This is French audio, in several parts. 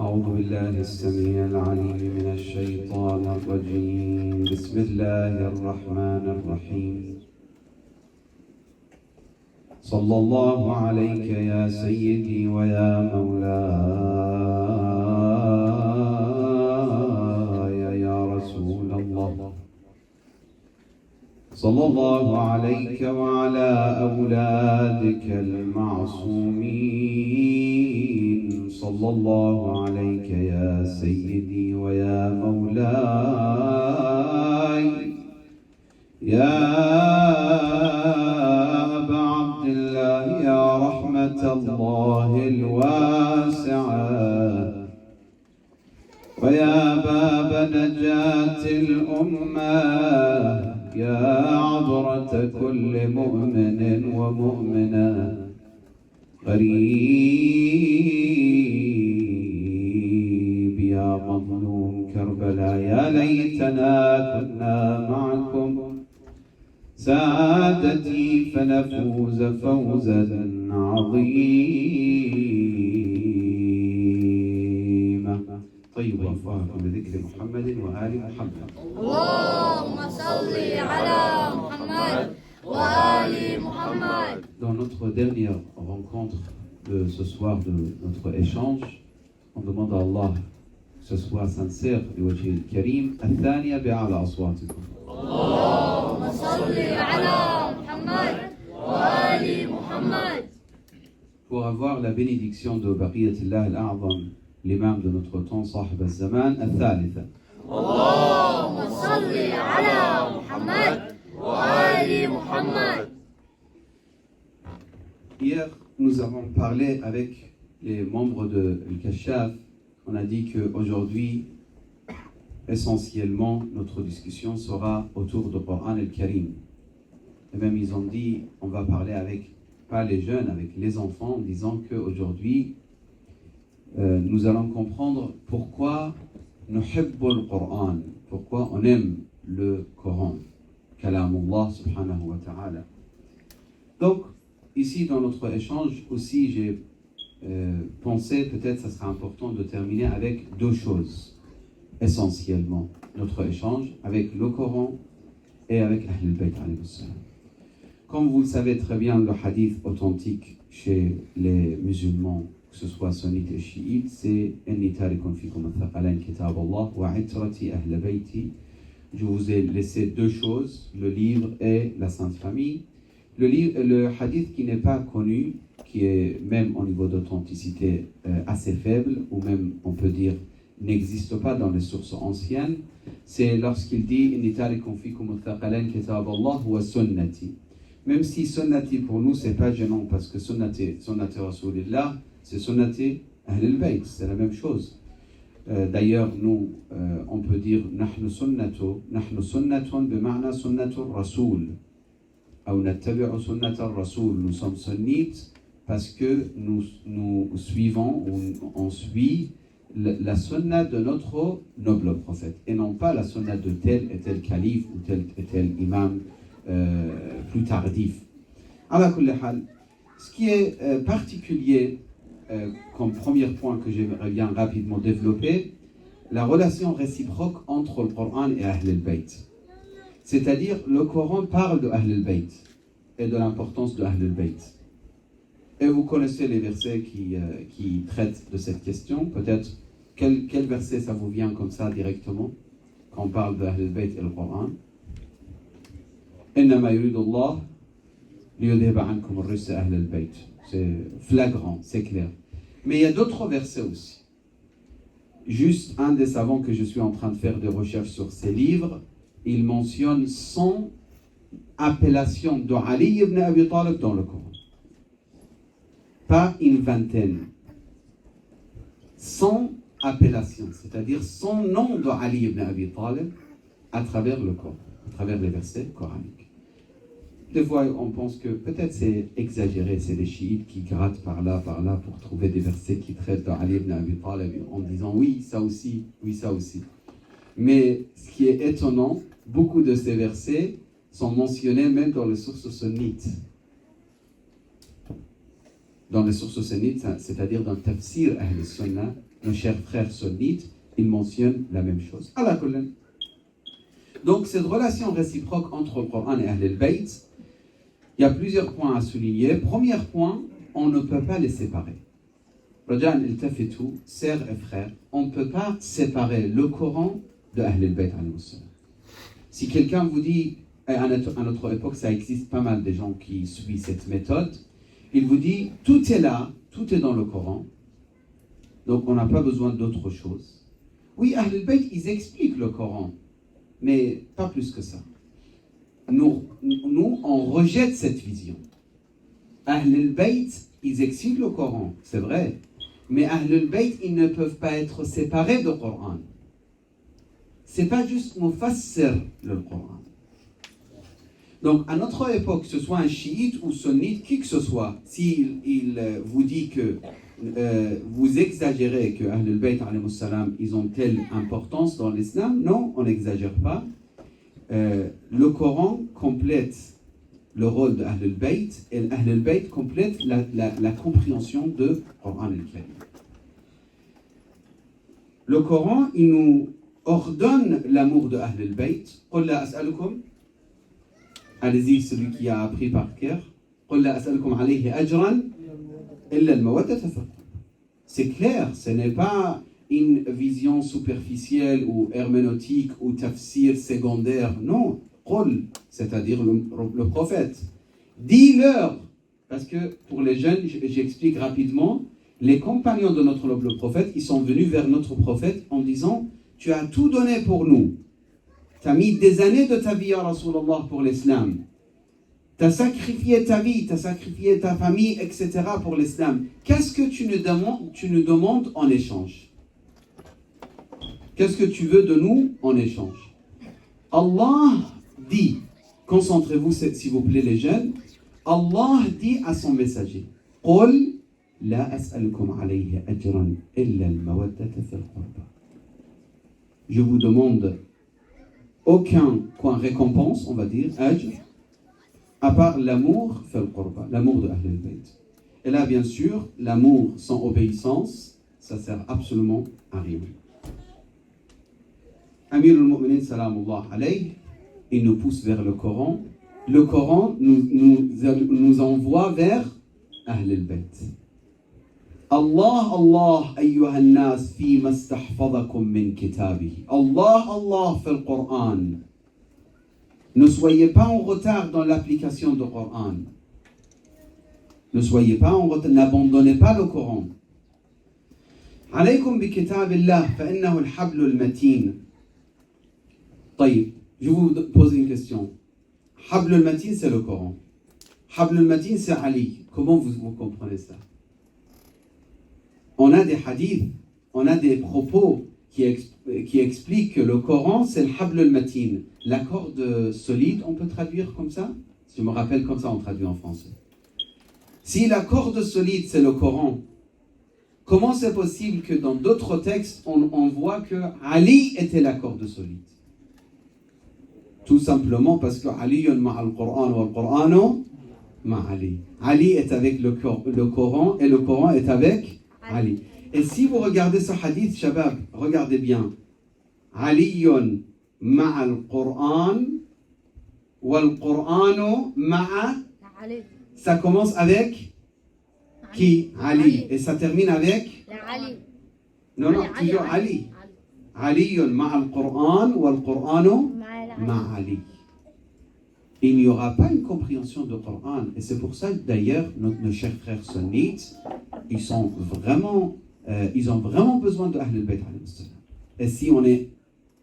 أعوذ بالله السميع العليم من الشيطان الرجيم بسم الله الرحمن الرحيم صلى الله عليك يا سيدي ويا مولاي يا رسول الله صلى الله عليك وعلى أولادك المعصومين صلى الله عليك يا سيدي ويا مولاي يا أبا عبد الله يا رحمة الله الواسعة ويا باب نجاة الأمة يا عبرة كل مؤمن ومؤمنة غريب يا مظلوم كربلاء يا ليتنا كنا معكم سادتي فنفوز فوزا عظيما طيب وفاكم بذكر محمد وآل محمد اللهم صل على محمد وآل محمد. Dans notre dernière rencontre de ce soir de notre échange, on demande à Allah que ce soit sincère بوجه الكريم الثانية بأعلى أصواتكم. اللهم صل على محمد وآل محمد. Pour avoir la bénédiction de Baqiyatillah al-A'zam, l'imam de notre temps, صاحب الزمان الثالثة. اللهم صل على محمد وآل محمد. Hier, nous avons parlé avec les membres de Al-Kashaf. On a dit qu'aujourd'hui, essentiellement, notre discussion sera autour du Coran al-Karim. Et même ils ont dit, on va parler avec, pas les jeunes, avec les enfants, en disant qu'aujourd'hui, nous allons comprendre pourquoi nous aimons le Coran, pourquoi on aime le Coran, Kalamullah subhanahu wa ta'ala. Donc, ici dans notre échange aussi, j'ai pensé, peut-être ça sera important de terminer avec deux choses, essentiellement, notre échange avec le Coran et avec Ahl al-Bayt alayhi salam. Comme vous le savez très bien, le hadith authentique chez les musulmans, que ce soit sunnites et chiites, c'est Inni tarikun fikum athaqalain kitab Allah wa itrati ahl bayti. Je vous ai laissé deux choses, le livre et la Sainte Famille. Le hadith qui n'est pas connu, qui est même au niveau d'authenticité assez faible, ou même on peut dire n'existe pas dans les sources anciennes, c'est lorsqu'il dit Inni tarikun fikum athaqalain kitab Allah wa sunnati. Même si sunnati pour nous c'est pas gênant parce que sunnati Rasulillah c'est sunnati Ahl al-Bayt, c'est la même chose. D'ailleurs nous on peut dire nahnu sunnatun bima'na sunnatur rasoul ou nattabi'u sunnatar rasoul. Nous sommes sunnites parce que nous suivons ou on suit la sunna de notre noble prophète et non pas la sunna de tel et tel calife ou tel et tel imam plus tardif. Ala kulli hal, ce qui est particulier comme premier point que j'aimerais bien rapidement développer, la relation réciproque entre le Coran et Ahl al-Bayt. C'est-à-dire, le Coran parle de Ahl al-Bayt et de l'importance de Ahl al-Bayt. Et vous connaissez les versets qui traitent de cette question. Peut-être, quel verset ça vous vient comme ça directement quand on parle de Ahl al-Bayt et le Coran? إنما يريد الله ليذهب عنكم الرجس أهل البيت. C'est flagrant, c'est clair. Mais il y a d'autres versets aussi. Juste un des savants que je suis en train de faire des recherches sur ces livres, il mentionne 100 appellations de Ali ibn Abi Talib dans le Coran. Pas une vingtaine. 100 appellations, c'est-à-dire 100 noms de Ali ibn Abi Talib à travers le Coran, à travers les versets coraniques. Des fois, on pense que peut-être c'est exagéré, c'est les chiites qui grattent par là pour trouver des versets qui traitent d'Ali ibn Abi Talib en disant oui, ça aussi, oui, ça aussi. Mais ce qui est étonnant, beaucoup de ces versets sont mentionnés même dans les sources sunnites. Dans les sources sunnites, c'est-à-dire dans le tafsir Ahl Sunnah, nos chers frères sunnites, ils mentionnent la même chose. Allah kullan. Donc cette relation réciproque entre le Coran et Ahl al-Bayt, il y a plusieurs points à souligner. Premier point, on ne peut pas les séparer. Rajan il-tafitu, sœurs et frères, on ne peut pas séparer le Coran de Ahl al-Bayt alayhi salam. Si quelqu'un vous dit, à notre époque, ça existe pas mal de gens qui suivent cette méthode, il vous dit, tout est là, tout est dans le Coran, donc on n'a pas besoin d'autre chose. Oui, Ahl al-Bayt, ils expliquent le Coran, mais pas plus que ça. Nous, on rejette cette vision. Ahl al-Bayt, ils expliquent le Coran, c'est vrai, mais Ahl al-Bayt, ils ne peuvent pas être séparés du Coran. C'est pas juste mufassir le Coran. Donc, à notre époque, que ce soit un chiite ou sunnite, qui que ce soit, s'il vous dit que vous exagérez que Ahl al-Bayt, ils ont telle importance dans l'islam, non, on n'exagère pas. Le Coran complète le rôle de Ahl al-Bayt et Ahl al-Bayt complète la compréhension de Coran al-Karim. Le Coran, il nous ordonne l'amour de Ahl al-Bayt. Qul la as'alukum. Allez-y, celui qui a appris par cœur. Qul la as'alukum alayhi ajran illa al-mawaddata fil qurba. C'est clair, ce n'est pas une vision superficielle ou herméneutique ou tafsir secondaire. Non, Qul, c'est-à-dire le prophète. Dis-leur, parce que pour les jeunes, j'explique rapidement, les compagnons de notre noble prophète, ils sont venus vers notre prophète en disant, tu as tout donné pour nous. Tu as mis des années de ta vie, ya Rasulallah, pour l'islam. Tu as sacrifié ta vie, tu as sacrifié ta famille, etc. pour l'islam. Qu'est-ce que tu nous demandes en échange? Qu'est-ce que tu veux de nous en échange? Allah dit, concentrez-vous s'il vous plaît les jeunes, Allah dit à son messager, قُلْ لَا أَسْأَلُكُمْ عَلَيْهِ أَجْرًا إِلَّا الْمَوَدَّةَ فِي الْقُرْبَى. Je vous demande aucun récompense, on va dire, ajr, à part l'amour, l'amour de Ahl al-Bayt. Et là, bien sûr, l'amour sans obéissance, ça sert absolument à rien. Amir al-Mu'minin, salamullah alayh, il nous pousse vers le Coran. Le Coran nous envoie vers Ahl al-Bayt. Allah, Allah, ayyuha al-nas, fima istahfadakum min kitabihi. Allah, Allah, fait le Coran. Ne soyez pas en retard dans l'application du Coran. Ne soyez pas en retard, n'abandonnez pas le Coran. Alaykum bi kitabillah, fa innahu al-hablu al-matin. طيب, je vais vous poser une question. Habl al-matin, c'est le Coran. Habl al-matin, c'est Ali. Comment vous comprenez ça? On a des hadiths, on a des propos qui expliquent que le Coran, c'est le habl al-matin. La corde solide, on peut traduire comme ça? Je me rappelle comme ça, on traduit en français. Si la corde solide, c'est le Coran, comment c'est possible que dans d'autres textes, on voit que Ali était la corde solide? Tout simplement parce que Ali ma'al Qur'an wal Qur'anu ma'ali. Ali est avec le Coran et le Coran est avec Ali. Et si vous regardez ce hadith, Shabab, regardez bien. Aliyun ma'al Qur'an wal Qur'anu ma'a. Ça commence avec qui? Ali. Et ça termine avec Ali. Non, toujours Ali. Aliyun ma'al Qur'an wal Qur'anu ma'ali. Il n'y aura pas une compréhension du Coran. Et c'est pour ça, d'ailleurs, nos chers frères sunnites, ils ont vraiment besoin de Ahl al-Bayt. Et si on est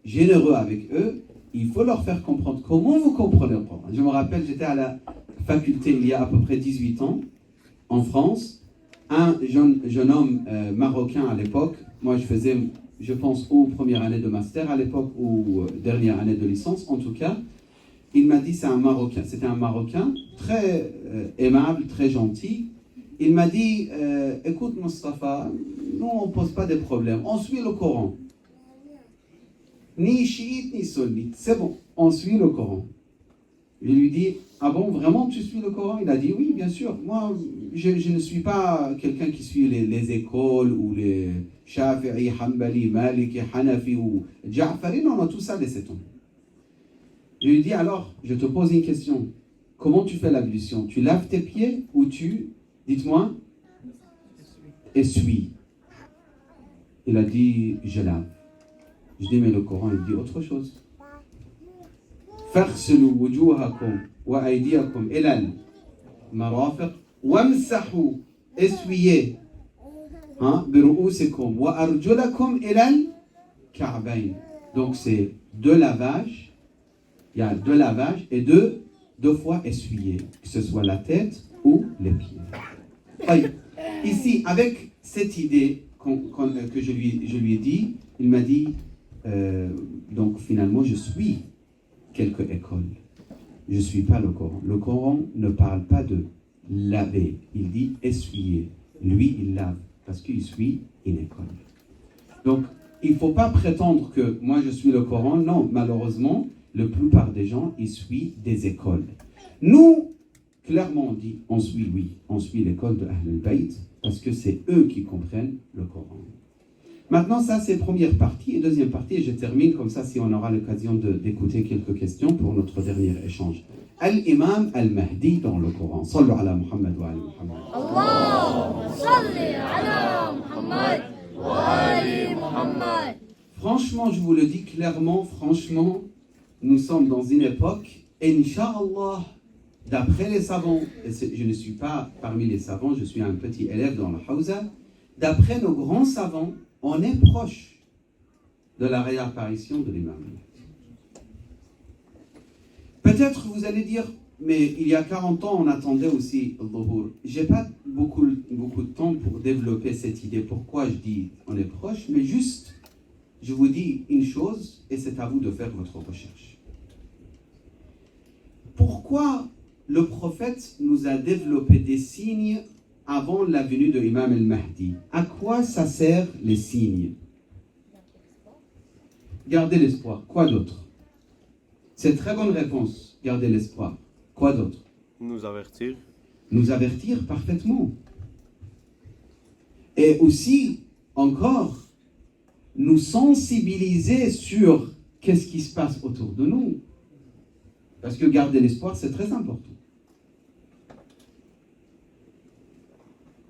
généreux avec eux, il faut leur faire comprendre comment vous comprenez le Coran. Je me rappelle, j'étais à la faculté il y a à peu près 18 ans, en France. Un jeune homme marocain à l'époque, moi je faisais, je pense, ou première année de master à l'époque, ou dernière année de licence, en tout cas, il m'a dit, c'était un Marocain, très aimable, très gentil. Il m'a dit, écoute Mustafa, nous on ne pose pas de problème, on suit le Coran. Ni chiite, ni sunnite, c'est bon, on suit le Coran. Je lui dis, ah bon, vraiment tu suis le Coran? Il a dit, oui, bien sûr. Moi, je ne suis pas quelqu'un qui suit les écoles ou les Shafi'i, Hanbali, Maliki, Hanafi ou Ja'fari. Non, tout ça, laissez tomber. Je lui dis, alors, je te pose une question. Comment tu fais l'ablution? Tu laves tes pieds ou tu, dites-moi, essuies? Il a dit, je lave. Je dis, mais le Coran, il dit autre chose. فاغسلوا وجوهكم وأيديكم إلى المرافق وامسحوا essuyez برؤوسكم وأرجلكم إلى الكعبين. Donc c'est deux lavages, il y a deux lavages et deux fois essuyer, que ce soit la tête ou les pieds. Ici, avec cette idée que je lui ai dit, il m'a dit, donc finalement je suis quelques écoles. Je ne suis pas le Coran. Le Coran ne parle pas de laver. Il dit essuyer. Lui, il lave parce qu'il suit une école. Donc, il ne faut pas prétendre que moi, je suis le Coran. Non, malheureusement, la plupart des gens, ils suivent des écoles. Nous, clairement, on dit, on suit l'école de Ahl al-Bayt parce que c'est eux qui comprennent le Coran. Maintenant, ça, c'est première partie. Et deuxième partie, et je termine comme ça, si on aura l'occasion d'écouter quelques questions pour notre dernier échange. Al-Imam al-Mahdi dans le Coran. Sallu ala Muhammad wa ali Muhammad. Allahumma salli ala Muhammad wa ali Muhammad. Franchement, je vous le dis clairement, franchement, nous sommes dans une époque, Inch'Allah, d'après les savants, et je ne suis pas parmi les savants, je suis un petit élève dans la Hawza, d'après nos grands savants, on est proche de la réapparition de l'imam. Peut-être vous allez dire, mais il y a 40 ans, on attendait aussi le Dhuhr. Je n'ai pas beaucoup de temps pour développer cette idée. Pourquoi je dis on est proche, mais juste, je vous dis une chose, et c'est à vous de faire votre recherche. Pourquoi le prophète nous a développé des signes avant la venue de l'imam al-Mahdi? À quoi ça sert les signes? Garder l'espoir. Quoi d'autre? C'est une très bonne réponse. Garder l'espoir. Quoi d'autre? Nous avertir. Nous avertir parfaitement. Et aussi, encore, nous sensibiliser sur qu'est-ce qui se passe autour de nous. Parce que garder l'espoir, c'est très important.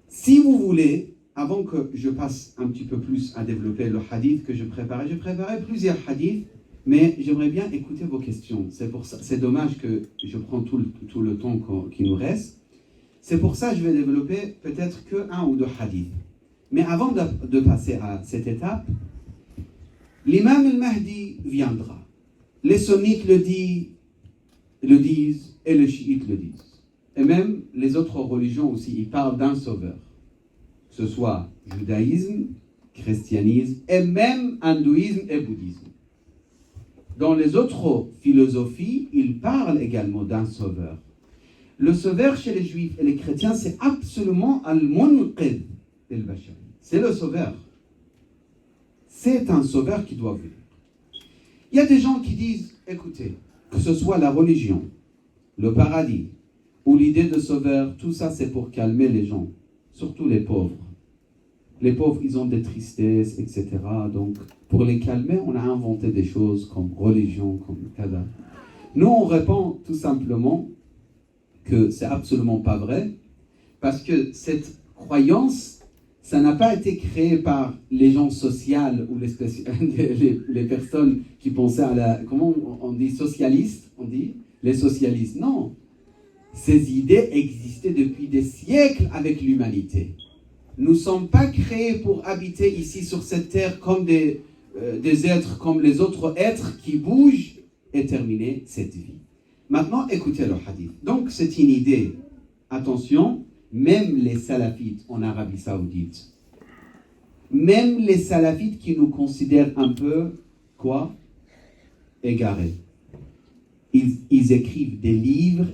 Si vous voulez, avant que je passe un petit peu plus à développer le hadith que j'ai préparé plusieurs hadiths, mais j'aimerais bien écouter vos questions. C'est pour ça, c'est dommage que je prends tout le temps qui nous reste. C'est pour ça que je vais développer peut-être que un ou deux hadiths. Mais avant de passer à cette étape, l'imam al-Mahdi viendra. Les sunnites le disent et les chiites le disent. Et même les autres religions aussi, ils parlent d'un sauveur. Que ce soit judaïsme, christianisme et même hindouisme et bouddhisme. Dans les autres philosophies, ils parlent également d'un sauveur. Le sauveur chez les juifs et les chrétiens, c'est absolument al-munqidh al-bashar. C'est le sauveur. C'est un sauveur qui doit venir. Il y a des gens qui disent, écoutez, que ce soit la religion, le paradis ou l'idée de sauveur, tout ça c'est pour calmer les gens, surtout les pauvres. Les pauvres, ils ont des tristesses, etc. Donc, pour les calmer, on a inventé des choses comme religion, comme kada. Nous, on répond tout simplement que c'est absolument pas vrai, parce que cette croyance, ça n'a pas été créé par les gens sociaux ou les personnes qui pensaient à la... Comment on dit socialistes? On dit les socialistes. Non. Ces idées existaient depuis des siècles avec l'humanité. Nous ne sommes pas créés pour habiter ici sur cette terre comme des êtres, comme les autres êtres qui bougent et terminer cette vie. Maintenant, écoutez le hadith. Donc, c'est une idée. Attention, même les salafites en Arabie Saoudite, même les salafites qui nous considèrent un peu, quoi? Égarés. Ils écrivent des livres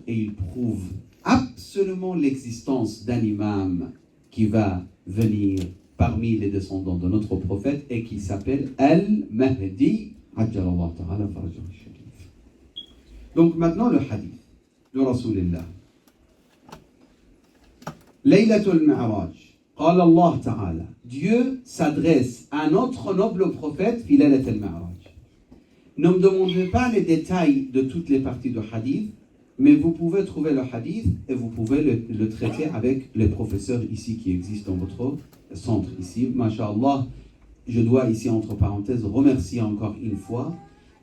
et ils prouvent absolument l'existence d'un imam qui va venir parmi les descendants de notre prophète et qui s'appelle Al-Mahdi. Donc maintenant le hadith de Rasulullah. Laylatul Mi'raj. قال الله تعالى. Dieu s'adresse à notre noble prophète fi Laylatul Mi'raj. Ne me demandez pas les détails de toutes les parties du hadith, mais vous pouvez trouver le hadith et vous pouvez le traiter avec les professeurs ici qui existent dans votre centre ici. Masha'Allah, je dois ici entre parenthèses remercier encore une fois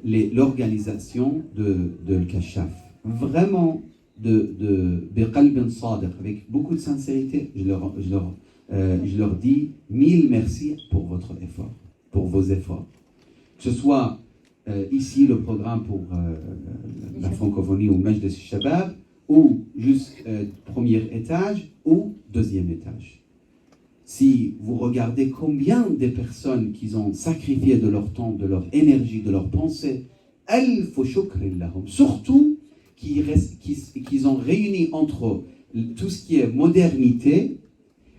l'organisation de Kashaf. Vraiment biqalbin sadiq, avec beaucoup de sincérité, je leur dis 1000 merci pour votre effort, pour vos efforts. Que ce soit ici le programme pour la francophonie ou Majd al-Shabab, ou juste premier étage ou deuxième étage. Si vous regardez combien de personnes qui ont sacrifié de leur temps, de leur énergie, de leur pensée, surtout qu'ils ont réuni entre tout ce qui est modernité,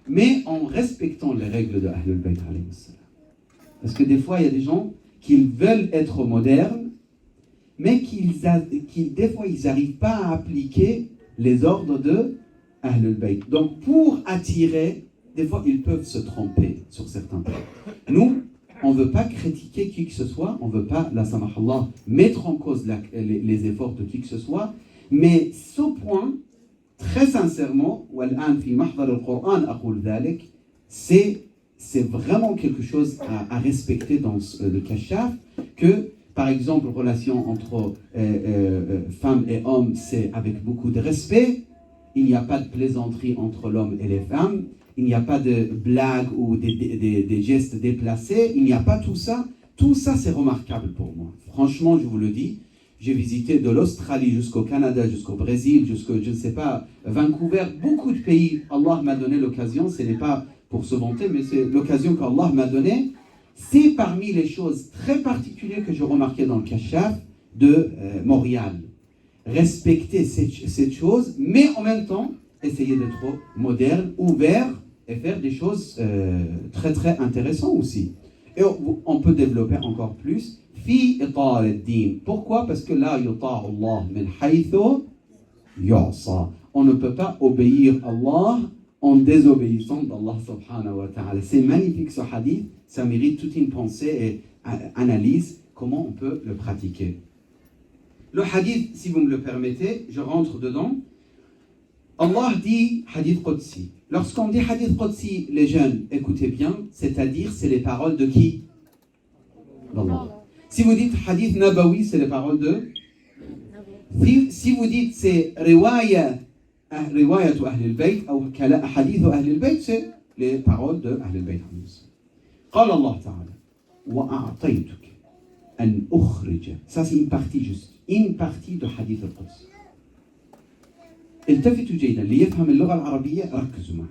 mais en respectant les règles de Ahlul Bayt alayhi salam. Parce que des fois, il y a des gens qui veulent être modernes, mais des fois, ils n'arrivent pas à appliquer les ordres de Ahlul Bayt. Donc, pour attirer, des fois, ils peuvent se tromper sur certains points. Nous, on ne veut pas critiquer qui que ce soit, on ne veut pas, la samahallah, mettre en cause les efforts de qui que ce soit, mais ce point, très sincèrement, c'est vraiment quelque chose à respecter dans le kashaf, que par exemple, relation entre femmes et hommes, c'est avec beaucoup de respect, il n'y a pas de plaisanterie entre l'homme et les femmes, il n'y a pas de blagues ou des gestes déplacés, il n'y a pas tout ça. Tout ça, c'est remarquable pour moi. Franchement, je vous le dis, j'ai visité de l'Australie jusqu'au Canada, jusqu'au Brésil, jusqu'au, je ne sais pas, Vancouver, beaucoup de pays. Allah m'a donné l'occasion, ce n'est pas pour se vanter, mais c'est l'occasion qu'Allah m'a donnée. C'est parmi les choses très particulières que je remarquais dans le Kashaf de Montréal. Respecter cette chose, mais en même temps, essayer d'être moderne, ouvert, et faire des choses très très intéressantes aussi. Et on peut développer encore plus. Fi itar ad-din. Pourquoi? Parce que là, yutar Allah min haythu yu'sa. On ne peut pas obéir Allah en désobéissant d'Allah subhanahu wa ta'ala. C'est magnifique ce hadith, ça mérite toute une pensée et analyse, comment on peut le pratiquer. Le hadith, si vous me le permettez, je rentre dedans. Allah dit hadith Qudsi. Lorsqu'on dit hadith Qudsi, les jeunes, écoutez bien, c'est-à-dire c'est les paroles de qui? d'Allah. Si vous dites hadith Nabawi, c'est les paroles de? Si vous dites c'est riwaya رواية أهل البيت أو حديث أهل البيت c'est les paroles de أهل البيت. قال الله تعالى وأعطيتك أن أخرج. Ça c'est une partie juste, une partie de حديث القدس. التفتوا جيدا ليفهم اللغة العربية، ركزوا معي.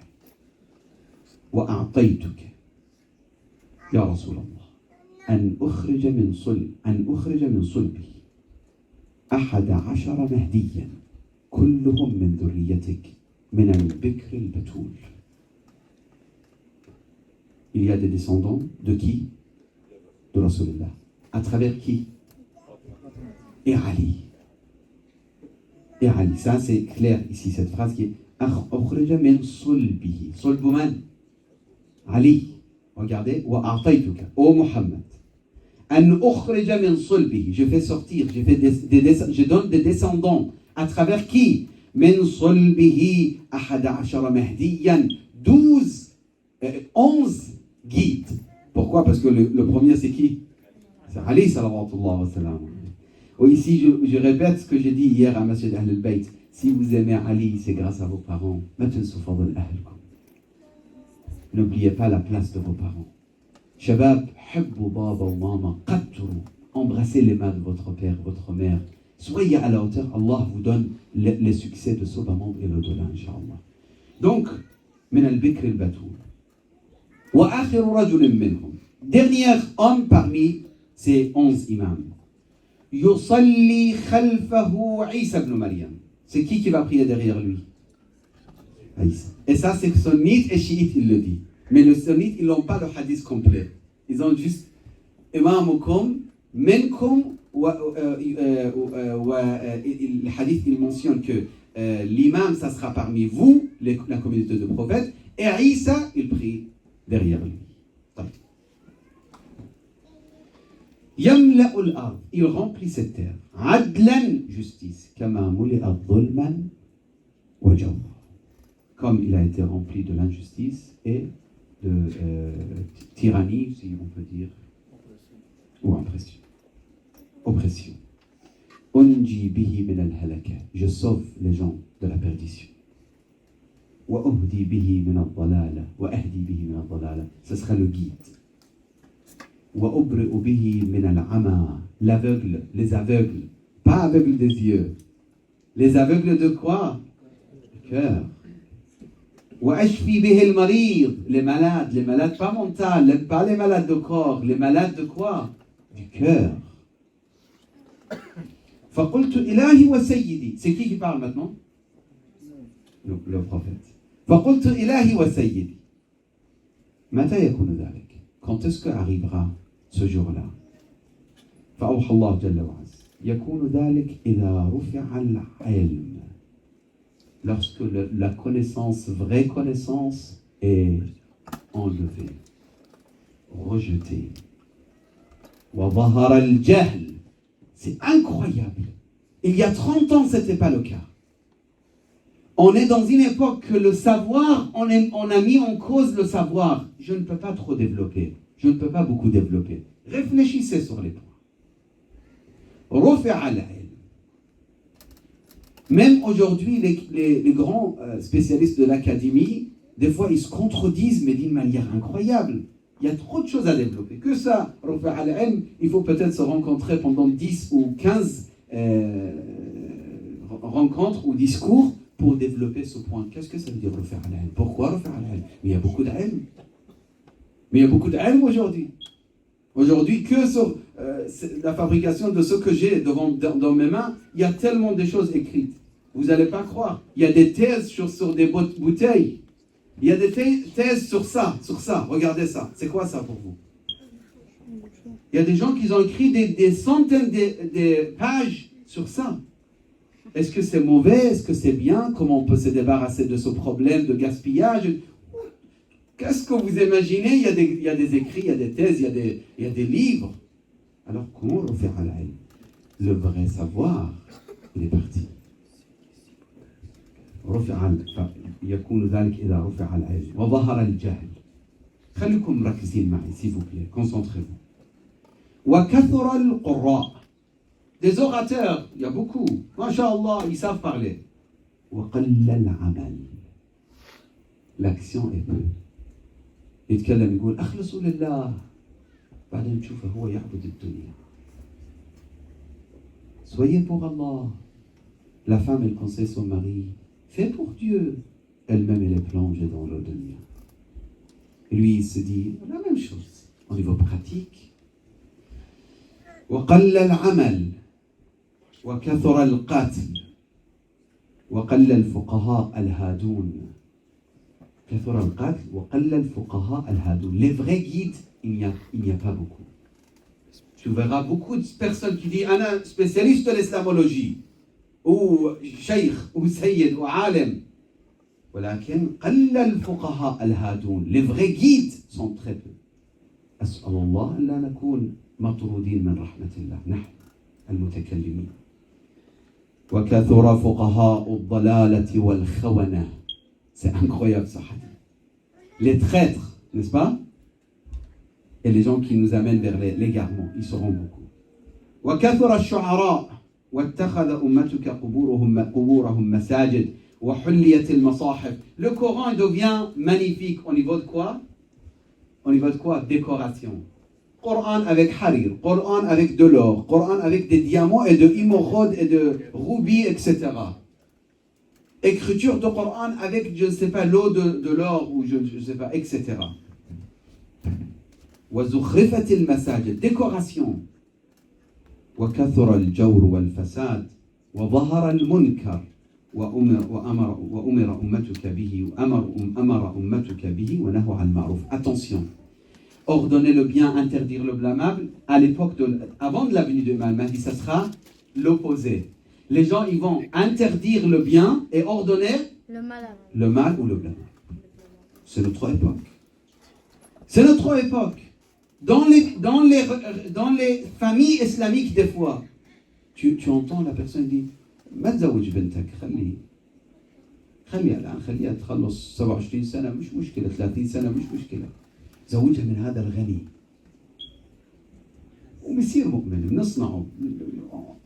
وأعطيتك يا رسول الله أن أخرج من صلبه 11 مهديا كلهم من ذريتك من البكر البتول. Il y a des descendants de qui? De Rasulullah. À travers qui? Et Ali. Et Ali. Ça c'est clair ici, cette phrase qui est أخرج من صلبه. صلب من? Ali. Regardez. وأعطيتك. Ô Muhammad. أن أخرج من صلبه. Je fais sortir, je donne des descendants. À travers qui? من صلبه 11 مهديا. 11 guides. Pourquoi? Parce que le premier c'est qui? C'est Ali sallallahu wa sallam. Ici je répète ce que j'ai dit hier à Masjid Ahl al-Bayt. Si vous aimez Ali, c'est grâce à vos parents. N'oubliez pas la place de vos parents. Shabab, habbu baba wa mama, qatturu. Embrassez les mains de votre père, votre mère. Soyez à la hauteur, Allah vous donne les succès de ce bas-monde et l'au-delà, Inch'Allah. Donc, min al-bikr al-batoul. Wa akhiru rajulin minhum. Dernier homme parmi ces 11 imams. Yusalli khalfahu Isa ibn Maryam. C'est qui va prier derrière lui? Isa. Et ça, c'est sunnite et chiite, il le dit. Mais le sunnite, ils n'ont pas le hadith complet. Ils ont juste imamukum minkum le hadith il mentionne que l'imam ça sera parmi vous, la communauté de prophètes, et Isa il prie derrière lui. يملأ الأرض, il remplit cette terre. عدلا, justice. كما ملئت ظلما وجورا, comme il a été rempli de l'injustice et de tyrannie, si on peut dire, ou oppression. أنجي به من الهلكة, je sauve les gens de la perdition. وأهدي به من الضلالة, وأهدي به من الضلالة, ce sera le guide. وأبرئ به من العمى, l'aveugle, les aveugles, pas aveugles des yeux. Les aveugles de quoi? Du cœur. وأشفي به المريض, les malades pas mentales, pas les malades de corps, les malades de quoi? Du cœur. فقلت إلهي وسيدي, c'est qui parle maintenant? Le prophète. فقلت إلهي وسيدي متى يكون ذلك? Quand est-ce que arrivera ce jour-là? فأوحى الله جل وعز يكون ذلك إذا رفع العلم, lorsque la connaissance, vraie connaissance, est enlevée, rejetée. وظهر الجهل, c'est incroyable. Il y a 30 ans, ce n'était pas le cas. On est dans une époque que le savoir, on a mis en cause le savoir. Je ne peux pas trop développer. Je ne peux pas beaucoup développer. Réfléchissez sur les points. رفع العلم. Même aujourd'hui, les grands spécialistes de l'académie, des fois, ils se contredisent, mais d'une manière incroyable. Il y a trop de choses à développer. Que ça, رفع العلم, il faut peut-être se rencontrer pendant 10 ou 15 rencontres ou discours pour développer ce point. Qu'est-ce que ça veut dire رفع العلم? Pourquoi رفع العلم? Mais il y a beaucoup d'ilm. Mais il y a beaucoup d'ilm aujourd'hui. Aujourd'hui, que sur la fabrication de ce que j'ai dans mes mains, il y a tellement de choses écrites. Vous n'allez pas croire. Il y a des thèses sur des bouteilles. Il y a des thèses sur ça. Regardez ça. C'est quoi ça pour vous? Il y a des gens qui ont écrit des centaines de pages sur ça. Est-ce que c'est mauvais? Est-ce que c'est bien? Comment on peut se débarrasser de ce problème de gaspillage? Qu'est-ce que vous imaginez? Il y a des écrits, il y a des thèses, il y a des livres. Alors comment refaire à l'ilm? Le vrai savoir, il est parti. يكون ذلك إذا رفع العلم وظهر الجهل. خليكم مركزين معي, s'il vous plaît, concentrez-vous. وكثر القراء. Des orateurs, il y a beaucoup. Masha'Allah, ils savent parler. وقل العمل. L'action est peu. يتكلم يقول أخلصوا لله, بعدين نشوفه هو يعبد الدنيا. Soyez pour Allah. La femme, elle conseille son mari, fais pour Dieu. Elle-même, elle est plongée dans le dunya. Et lui, il se dit la même chose au niveau pratique. وقل العمل وكثر القتل وقل الفقهاء الهادون. كثر القتل وقل الفقهاء الهادون. Les vrais guides, il n'y a pas beaucoup. Tu verras beaucoup de personnes qui disent أنا spécialiste de l'islamologie ou cheikh ou sayyid ou alim. ولكن قل الفقهاء الهادون. Les vrais guides sont très peu. أسأل الله أن لا نكون مطرودين من رحمة الله نحن المتكلمين. وكثر فقهاء الضلالة والخونة. C'est incroyable ça. Les traîtres, n'est-ce pas? Et les gens qui nous amènent vers l'égarement, ils seront beaucoup. وكثر الشعراء واتخذ أمتك قبورهم مساجد وحليت المصاحف. Le Coran devient magnifique au niveau de quoi? Au niveau de quoi? Décoration. Coran avec harir, Coran avec de l'or, Coran avec des diamants et de émeraudes et de rubis, etc. Écriture de Coran avec, je ne sais pas, l'eau de l'or ou je ne sais pas, etc. وزخرفت المساجد. Décoration. وكثر الجور والفساد وظهر المنكر وأمر أمتك به ونهوا عن المعروف. Attention, ordonner le bien, interdire le blâmable. À l'époque, avant de la venue de l'imam Mahdi, ça sera l'opposé. Les gens, ils vont interdire le bien et ordonner le mal ou le blâmable. C'est notre époque. C'est notre époque. Dans les familles islamiques, des fois, tu entends la personne dire ما تزوج بنتك خليها الآن خليها تخلص 27 سنة مش مشكلة 30 سنة مش مشكلة زوجها من هذا الغني وبصير مؤمن نصنعه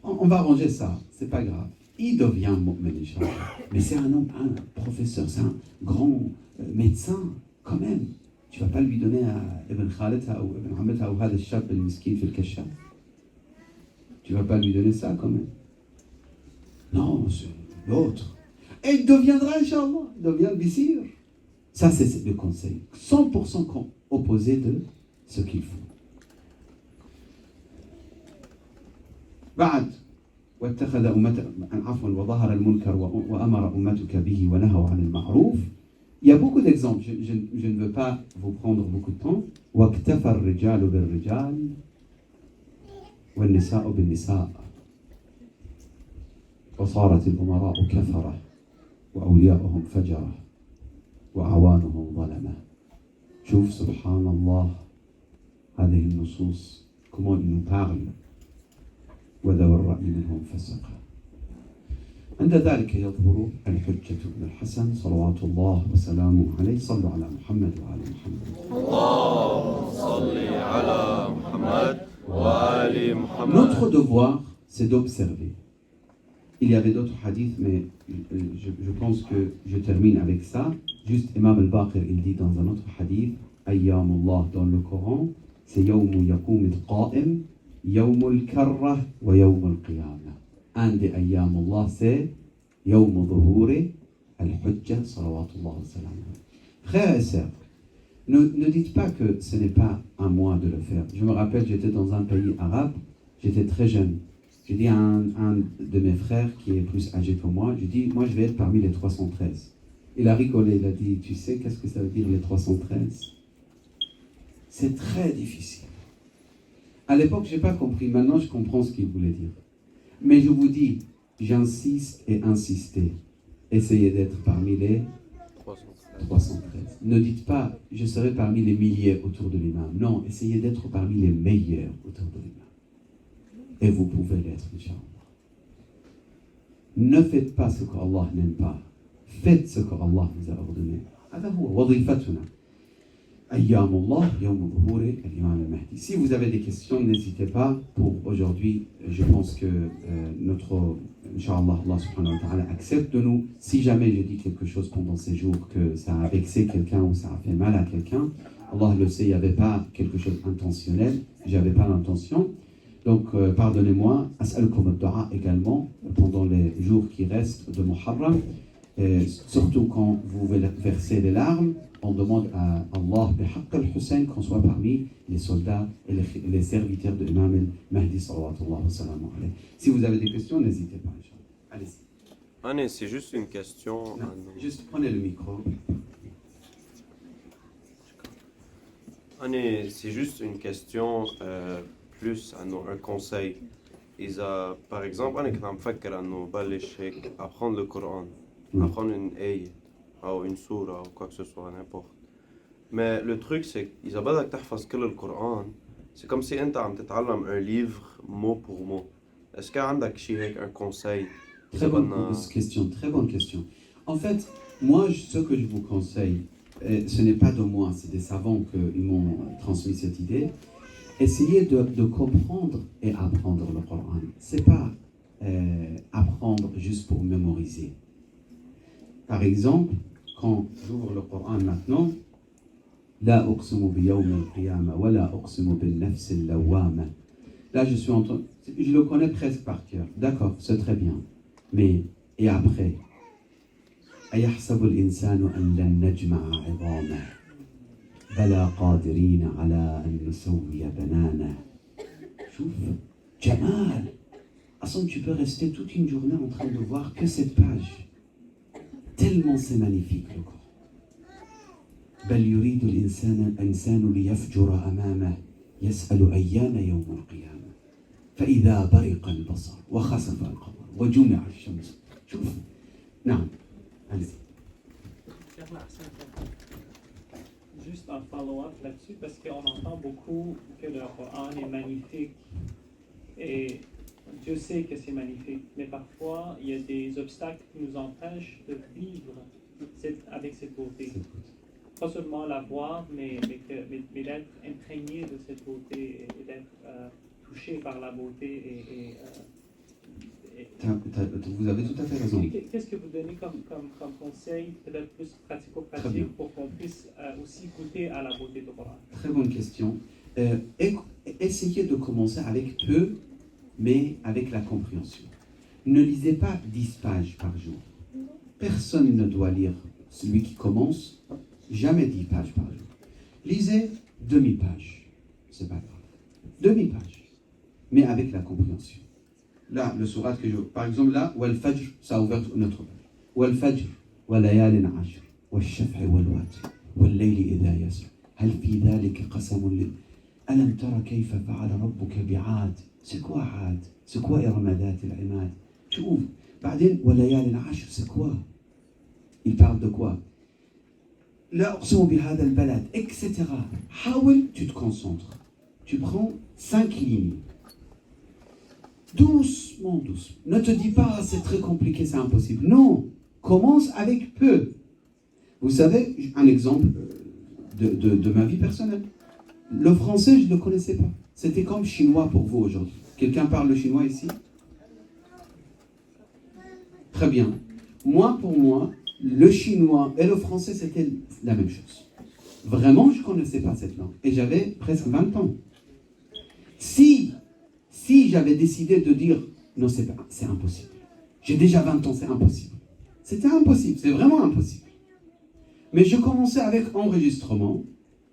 on va arranger ça c'est pas grave il devient mu'min Inch'Allah mais c'est un homme un professeur c'est un grand médecin quand même tu vas pas lui donner à Ibn Khalidha ou Ibn Hamidha ou هذا الشاب المسكين في الكشاف tu vas pas lui donner ça quand même non c'est l'autre et il deviendra Inch'Allah il devient Bissir. Ça c'est le conseil 100% opposé de ce qu'il faut. بعد واتخذ عفوا وظهر المنكر وأمر أمتك به ونهوا عن المعروف. Il y a beaucoup d'exemples, je ne veux pas vous prendre beaucoup de temps. واكتفى الرجال بالرجال والنساء بالنساء وصارت الأمراء كفرة وأولياؤهم فجرة وأعوانهم ظلمة. شوف سبحان الله هذه النصوص comment il nous parle وذوي الرأي منهم فسقة. عند ذلك يظهر الحجة بن الحسن صلوات الله وسلامه عليه. صلوا على محمد وآل محمد. اللهم صل على محمد وآل محمد. Notre devoir, c'est d'observer. Il y avait d'autres hadiths, mais je pense que je termine avec ça. Juste Imam al-Baqir, il dit dans un autre hadith, Ayyamullah dans le Coran, c'est Yawmu Yaqum al-Qa'im, Yawmu al-Karrah wa Yawmu al-Qiyamah. Un des Ayyamullah, c'est Yawmu Dhuhuri al-Hujjah, salawatullah wa salam. Frères et sœurs, ne dites pas que ce n'est pas à moi de le faire. Je me rappelle, j'étais dans un pays arabe, j'étais très jeune. J'ai dit à un de mes frères qui est plus âgé que moi, je dis, moi je vais être parmi les 313. Il a rigolé, il a dit, tu sais qu'est-ce que ça veut dire les 313? C'est très difficile. À l'époque, je n'ai pas compris, maintenant je comprends ce qu'il voulait dire. Mais je vous dis, j'insiste et insistez, essayez d'être parmi les 313. Ne dites pas, je serai parmi les milliers autour de l'imam. Non, essayez d'être parmi les meilleurs autour de l'imam. Et vous pouvez l'être, Inch'Allah. Ne faites pas ce qu'Allah n'aime pas. Faites ce qu'Allah vous a ordonné. هذا هو وظيفتنا. أيام الله يوم ظهور الإمام المهدي. Si vous avez des questions, n'hésitez pas. Pour aujourd'hui, je pense que notre, Inch'Allah, Allah subhanahu wa ta'ala accepte de nous. Si jamais je dis quelque chose pendant ces jours que ça a vexé quelqu'un ou ça a fait mal à quelqu'un, Allah le sait, il n'y avait pas quelque chose intentionnel. J'avais pas l'intention. Donc, pardonnez-moi, as'alukum ad-du'a également pendant les jours qui restent de Muharram. Et surtout quand vous versez les larmes, on demande à Allah, bihaqq al-Hussein, qu'on soit parmi les soldats et les serviteurs de l'imam al-Mahdi sallallahu alayhi. Si vous avez des questions, n'hésitez pas. Allez-y. Anne, c'est juste une question. Non, juste prenez le micro. Anne, c'est juste une question. Plus un conseil. Par exemple, أنا كنت عم بفكر إنه بلش هيك apprendre le Coran, apprendre une ayah أو une sourate ou quoi que ce soit, n'importe. Mais le truc c'est إذا بدك تحفظ كل القرآن, c'est comme si أنت عم تتعلم un livre mot pour mot. Est-ce qu'il y a عندك شيء هيك un conseil? Très bonne question, très bonne question. En fait, moi, ce que je vous conseille, ce n'est pas de moi, c'est des savants qui m'ont transmis cette idée. Essayez de comprendre et apprendre le Coran. C'est pas apprendre juste pour mémoriser. Par exemple, quand j'ouvre le Coran maintenant, La uqsimu bi yawm al-qiyamah wa la uqsimu bin nafs al-lawwamah. Là, je le connais presque par cœur. D'accord, c'est très bien. Mais, et après, أيحسب الإنسان أن لن نجمع عظامه بلى قادرين على أن نسوي بنانه. Chouf, Jamal. Assam, tu peux rester toute une journée en train de voir que cette page. Tellement c'est magnifique le Coran. بل يريد الإنسان ليفجر أمامه يسأل أيان يوم القيامة فإذا برق البصر وخسف القمر وجمع الشمس. شوف. نعم. Allez-y. Juste un follow-up là-dessus, parce qu'on entend beaucoup que le Coran est magnifique et Dieu sait que c'est magnifique, mais parfois il y a des obstacles qui nous empêchent de vivre avec cette beauté. Pas seulement la voir, mais d'être imprégné de cette beauté et d'être touché par la beauté. Vous avez tout à fait raison. Qu'est-ce que vous donnez comme conseil, peut-être plus pratico-pratique, pour qu'on puisse aussi goûter à la beauté du Coran? Très bonne question. Essayez de commencer avec peu, mais avec la compréhension. Ne lisez pas 10 pages par jour. Personne ne doit lire, celui qui commence, jamais 10 pages par jour. Lisez demi-page, c'est pas grave. Demi-page, mais avec la compréhension. Là, le surat que je... Par exemple, là, Wal Fajr, ça a ouvert notre page. Wal Fajr, Wal Layalin Ashr, Wal Shaf'i Wal Watr, Wal Layli Idha Yasr, Hal fi dhalika qasamun lil... Alam tara kayfa fa'ala rabbuka bi'ad. C'est quoi Ad? C'est quoi Irmadat al-Imad? Tu ouvres. Ba'din, Wal Layalin Ashr, c'est quoi? Il parle de quoi? La uqsimu bihadha al-balad, etc. Hawil, tu te concentres. Tu prends 5 lignes. Doucement, doucement. Ne te dis pas, c'est très compliqué, c'est impossible. Non, commence avec peu. Vous savez, un exemple de ma vie personnelle. Le français, je ne le connaissais pas. C'était comme chinois pour vous aujourd'hui. Quelqu'un parle le chinois ici? Très bien. Pour moi, le chinois et le français, c'était la même chose. Vraiment, je ne connaissais pas cette langue. Et j'avais presque 20 ans. Si j'avais décidé de dire, non, c'est impossible. J'ai déjà 20 ans, c'est impossible. C'était impossible, c'est vraiment impossible. Mais je commençais avec enregistrement.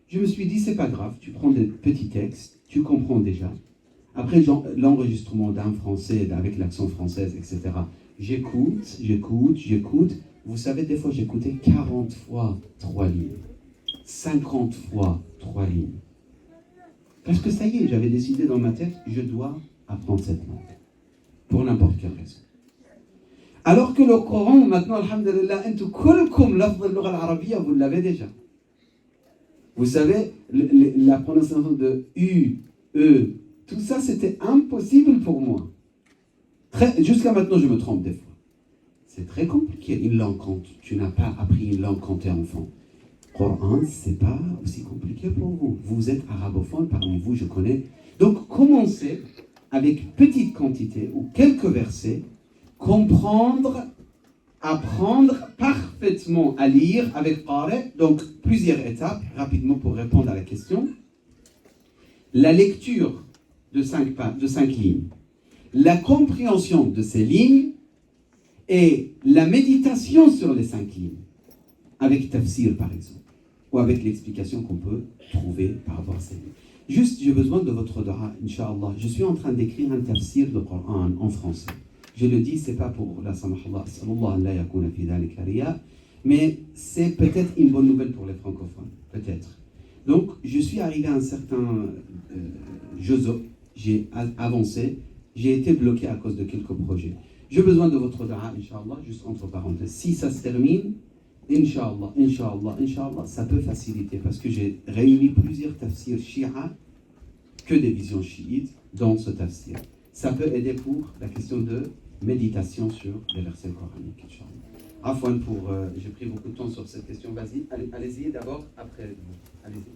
Je me suis dit, c'est pas grave, tu prends des petits textes, tu comprends déjà. Après, l'enregistrement d'un français, avec l'accent français, etc. J'écoute. Vous savez, des fois, j'écoutais 40 fois 3 lignes. 50 fois 3 lignes. Parce que ça y est, j'avais décidé dans ma tête, je dois apprendre cette langue. Pour n'importe quelle raison. Alors que le Coran, maintenant, alhamdulillah, vous l'avez déjà. Vous savez, la prononciation de U, E, tout ça, c'était impossible pour moi. Jusqu'à maintenant, je me trompe des fois. C'est très compliqué, une langue quand tu n'as pas appris une langue quand tu es enfant. Coran, c'est pas aussi compliqué pour vous. Vous êtes arabophone, parmi vous, je connais. Donc, commencez avec petite quantité ou quelques versets, comprendre, apprendre parfaitement à lire avec Qari. Donc, plusieurs étapes, rapidement pour répondre à la question. La lecture de 5 lignes, la compréhension de ces lignes et la méditation sur les 5 lignes, avec tafsir par exemple. Ou avec l'explication qu'on peut trouver par rapport à ces livres. Juste, j'ai besoin de votre dua, Inch'Allah. Je suis en train d'écrire un tafsir de Coran en français. Je le dis, c'est pas pour la samahallah, mais c'est peut-être une bonne nouvelle pour les francophones, peut-être. Donc, je suis arrivé à un certain j'ai avancé, j'ai été bloqué à cause de quelques projets. J'ai besoin de votre dua, Inch'Allah, juste entre parenthèses. Si ça se termine, Inch'Allah, ça peut faciliter parce que j'ai réuni plusieurs tafsirs shi'a que des visions chiites dans ce tafsir. Ça peut aider pour la question de méditation sur les versets coraniques, Inch'Allah. Afwan j'ai pris beaucoup de temps sur cette question. Vas-y, allez-y d'abord, après allez-y.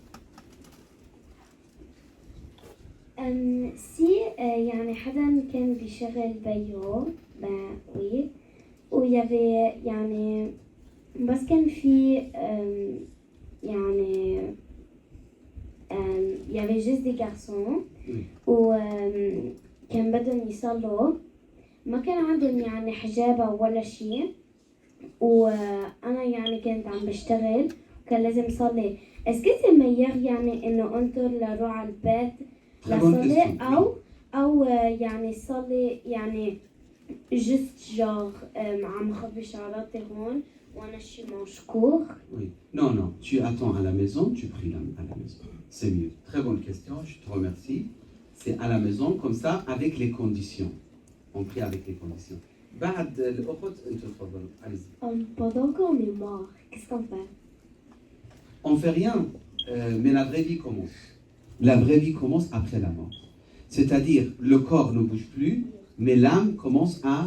Si يعني حدا كان بيشغل بيو oui ويavait يعني بس كان في يعني il y avait juste des garçons وكان بدهم يصلوا ما كان عندهم يعني حجاب ولا شيء وأنا يعني كنت عم بشتغل وكان لازم صلي. Est-ce que c'est meilleur يعني إنه أنطر لروح على البيت لصلي أو يعني صلي يعني juste genre عم خبي شعراتي هون وأنا شي مشكور. Oui. Non, non, tu attends à la maison, tu pries à la maison. C'est mieux. Très bonne question, je te remercie. C'est à la maison, comme ça, avec les conditions. On prie avec les conditions. بعد الأخت أنتوا تفضلوا. Allez-y. Pendant qu'on est mort, qu'est-ce qu'on fait? On fait rien, mais la vraie vie commence. La vraie vie commence après la mort. C'est-à-dire, le corps ne bouge plus, mais l'âme commence à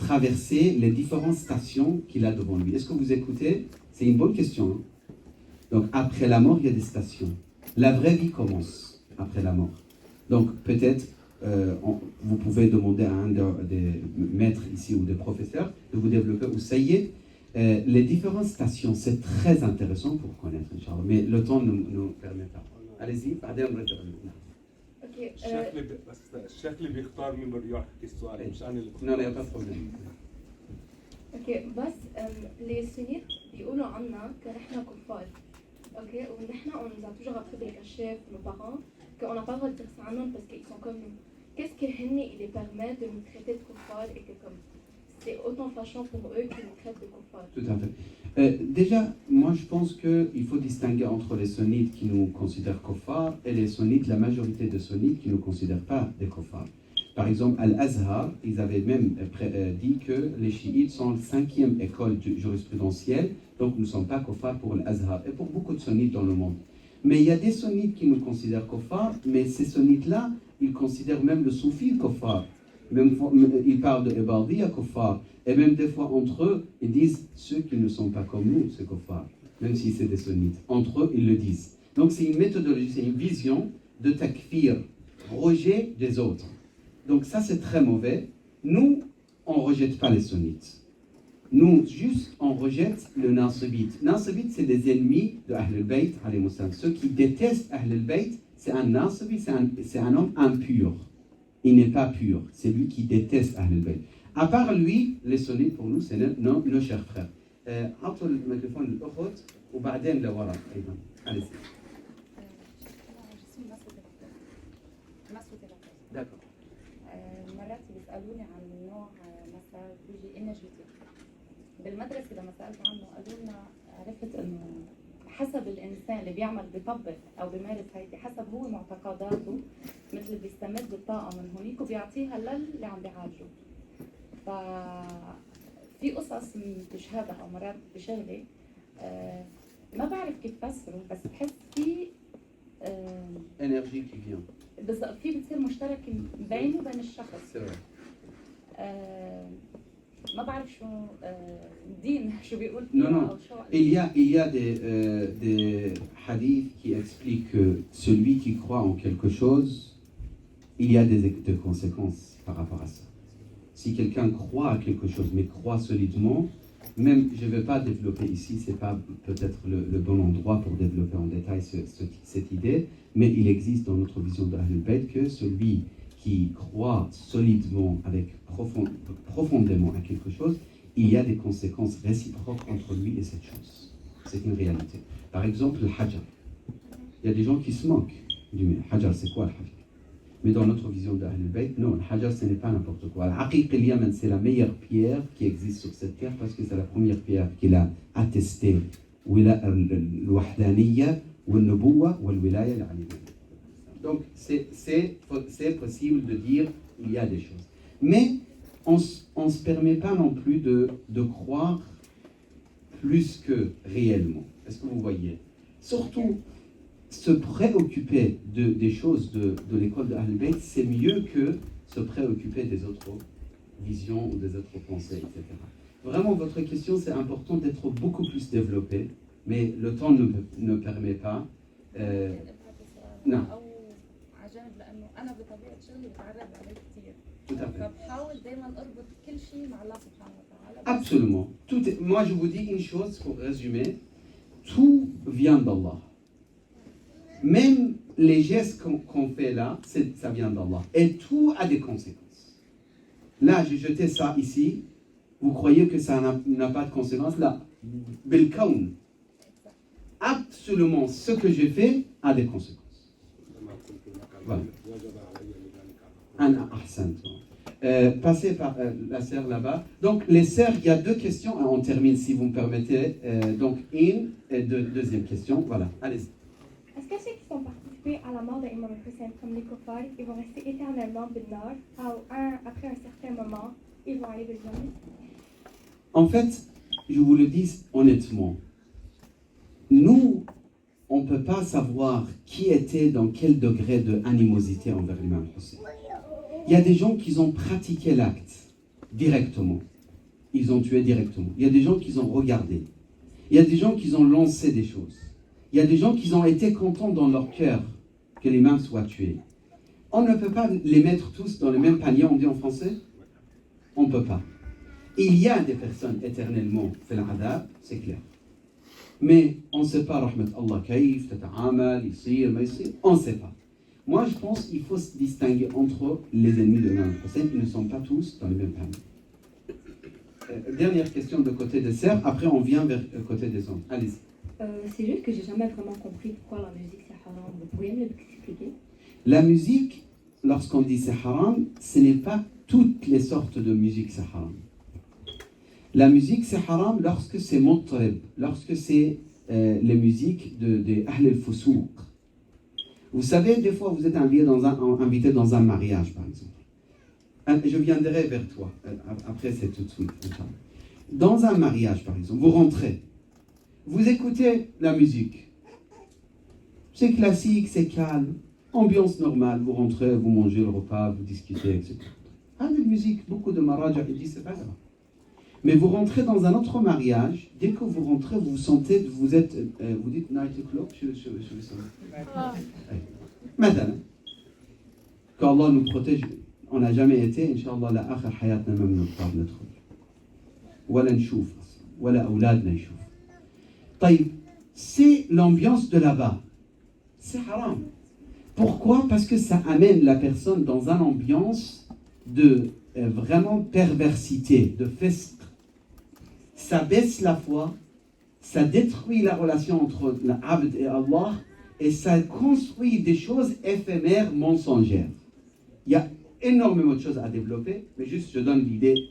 traverser les différentes stations qu'il a devant lui. Est-ce que vous écoutez? C'est une bonne question. Hein? Donc, après la mort, il y a des stations. La vraie vie commence après la mort. Donc, peut-être, vous pouvez demander à un des maîtres ici ou des professeurs de vous développer, ou ça y est, les différentes stations, c'est très intéressant pour connaître, Inch'Allah, mais le temps ne nous permet pas. Allez-y, بعدين نرجع لنا. اوكي الشيخ اللي بيختار مين بده يحكي السؤال مش انا اللي Non, il n'y a pas de problème. اوكي بس les sunnites بيقولوا عنا كنحن كفار اوكي ونحن on nous a toujours appris des cachets nos parents qu'on n'a pas le droit de dire ça عنهم parce qu'ils sont comme nous. Qu'est-ce que هن ils les permettent de nous traiter de kuffar et que comme c'est autant fâchant pour eux qu'ils nous traitent de kuffar. Tout à fait. Déjà, moi je pense qu'il faut distinguer entre les sunnites qui nous considèrent kuffar et les sunnites, la majorité de sunnites qui ne nous considèrent pas des kuffars. Par exemple, Al-Azhar, ils avaient même dit que les chiites sont la 5e école jurisprudentielle, donc nous ne sommes pas kuffar pour l'Azhar et pour beaucoup de sunnites dans le monde. Mais il y a des sunnites qui nous considèrent kuffar, mais ces sunnites-là, ils considèrent même le soufi kuffar. Même, ils parlent de Ibadiyya kuffar. Et même des fois, entre eux, ils disent ceux qui ne sont pas comme nous, c'est kuffar. Même si c'est des sunnites. Entre eux, ils le disent. Donc c'est une méthodologie, c'est une vision de takfir, rejet des autres. Donc ça, c'est très mauvais. Nous, on ne rejette pas les sunnites. Nous, juste, on rejette le nasibite. Nasibite, c'est des ennemis de Ahl al-Bayt, ceux qui détestent Ahl al-Bayt, c'est un nasibite, c'est un homme impur. Il n'est pas pur. C'est lui qui déteste Ahl al-Bayt. À part lui, les sunnites, pour nous, c'est nos chers frères. أعطوا الميكروفون للأخت وبعدين لورا أيضا. Allez-y. D'accord. مرات بيسألوني عن نوع مسار بيجي انرجيتيك بالمدرسة لما سألت عنه قالوا لنا عرفت انه حسب الانسان اللي بيعمل بيطبق او بيمارس هيدي حسب هو معتقداته مثل بيستمد الطاقة من هونيك وبيعطيها للي عم بيعالجه. ففي قصص بشهادها او مرات بشغلي ما بعرف كيف فسره بس بحس في Énergie qui vient. بالضبط في بتصير مشترك بينه وبين الشخص. C'est vrai. ما بعرف شو الدين شو بيقول Non, فيها non. او شو Il y a des hadiths qui expliquent que celui qui croit en quelque chose, il y a des conséquences par rapport à ça. Si quelqu'un croit à quelque chose, mais croit solidement, même, je ne vais pas développer ici, ce n'est pas peut-être le bon endroit pour développer en détail cette idée, mais il existe dans notre vision de Ahl al-Bayt que celui qui croit solidement, profondément à quelque chose, il y a des conséquences réciproques entre lui et cette chose. C'est une réalité. Par exemple, le hajar. Il y a des gens qui se moquent du hajar, c'est quoi le hajar? Mais dans notre vision de Ahl al-Bayt, non, le hajar, ce n'est pas n'importe quoi. Al-Aqiq al-Yaman, c'est la meilleure pierre qui existe sur cette terre parce que c'est la première pierre qu'il a attestée. Al-Wahdaniyya, Al-Nubuwa, Al-Wilaya, Al-Aliyya. Donc, c'est possible de dire qu'il y a des choses. Mais on ne se permet pas non plus de croire plus que réellement. Est-ce que vous voyez? Surtout, se préoccuper des choses de l'école de Ahl al-Bayt, c'est mieux que se préoccuper des autres visions ou des autres pensées, etc. Vraiment, votre question, c'est important d'être beaucoup plus développé, mais le temps ne permet pas. Non. لانه انا بطبيعه شغلي بتعرض عليه كثير Tout à fait. فبحاول دائما اربط كل شيء مع الله سبحانه وتعالى. Absolument. Moi, je vous dis une chose pour résumer. Tout vient d'Allah. Même les gestes qu'on fait là, ça vient d'Allah. Et tout a des conséquences. Là, j'ai jeté ça ici. Vous croyez que ça n'a pas de conséquences? Là, Belkaoun. Absolument, ce que j'ai fait a des conséquences. Voilà. أنا أحسنت. Passez par la sœur là-bas. Donc, les sœurs, il y a deux questions. On termine, si vous me permettez. Donc, une et deuxième question. Voilà, allez-y. Est-ce que ceux qui sont participés à la mort de Imam Hussein, comme les kuffars, ils vont rester éternellement Bilnar, après un certain moment, ils vont aller Bilnar? En fait, je vous le dis honnêtement, nous, on ne peut pas savoir qui était dans quel degré d'animosité envers l'imam Hussein. Il y a des gens qui ont pratiqué l'acte directement. Ils ont tué directement. Il y a des gens qui ont regardé. Il y a des gens qui ont lancé des choses. Il y a des gens qui ont été contents dans leur cœur que l'imam soit tué. On ne peut pas les mettre tous dans le même panier, on dit en français? On ne peut pas. Il y a des personnes éternellement fait l'adab, c'est clair. Mais on ne sait pas, rahmat Allah, kaif, tata'amal, yisir, ma yisir, on ne sait pas. Moi, je pense qu'il faut se distinguer entre les ennemis de l'imam Hussein. Ils ne sont pas tous dans le même panier. Dernière question de côté des sœurs, après on vient vers le côté des hommes. Allez-y. C'est juste que j'ai jamais vraiment compris pourquoi la musique c'est haram. Vous pourriez me l'expliquer? La musique, lorsqu'on dit c'est haram, ce n'est pas toutes les sortes de musique c'est haram. La musique c'est haram lorsque c'est mutrib, lorsque c'est les musiques de Ahl al-Fusouq. Vous savez, des fois vous êtes invité dans un mariage par exemple. Je viendrai vers toi, après c'est tout de suite. Dans un mariage par exemple, vous rentrez. Vous écoutez la musique. C'est classique, c'est calme. Ambiance normale. Vous rentrez, vous mangez le repas, vous discutez, etc. Avec musique, beaucoup de maraja, ils disent c'est pas grave. Mais vous rentrez dans un autre mariage. Dès que vous rentrez, vous vous sentez, vous dites night club, je le sens. Maintenant, qu'Allah nous protège, on n'a jamais été, Inch'Allah, la akhir hayatna même notre table notre Wala nchouf, wala awladna nchouf. C'est l'ambiance de là-bas. C'est haram. Pourquoi? Parce que ça amène la personne dans une ambiance de vraiment perversité, de fisq. Ça baisse la foi, ça détruit la relation entre l'abd et Allah et ça construit des choses éphémères, mensongères. Il y a énormément de choses à développer, mais juste je donne l'idée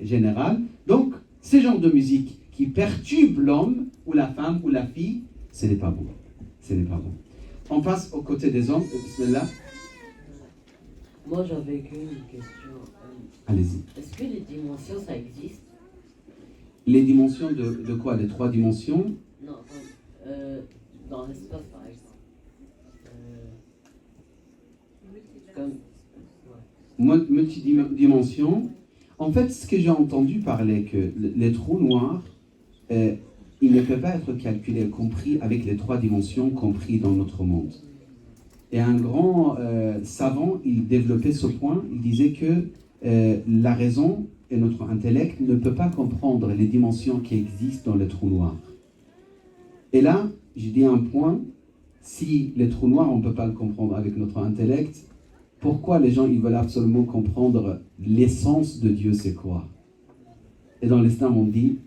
générale. Donc, ce genre de musique qui perturbe l'homme, ou la femme, ou la fille, ce n'est pas bon. Ce n'est pas bon. On passe aux côtés des hommes. Bismillah. Moi, j'avais qu'une question. Allez-y. Est-ce que les dimensions, ça existe? Les dimensions de quoi? Les trois dimensions? Non, dans l'espace, par exemple. Multidimension. En fait, ce que j'ai entendu parler, que les trous noirs, il ne peut pas être calculé, compris avec les trois dimensions compris dans notre monde. Et un grand savant, il développait ce point, il disait que la raison et notre intellect ne peut pas comprendre les dimensions qui existent dans les trous noirs. Et là, j'ai dit un point, si les trous noirs, on ne peut pas le comprendre avec notre intellect, pourquoi les gens ils veulent absolument comprendre l'essence de Dieu, c'est quoi? Et dans l'islam, on dit,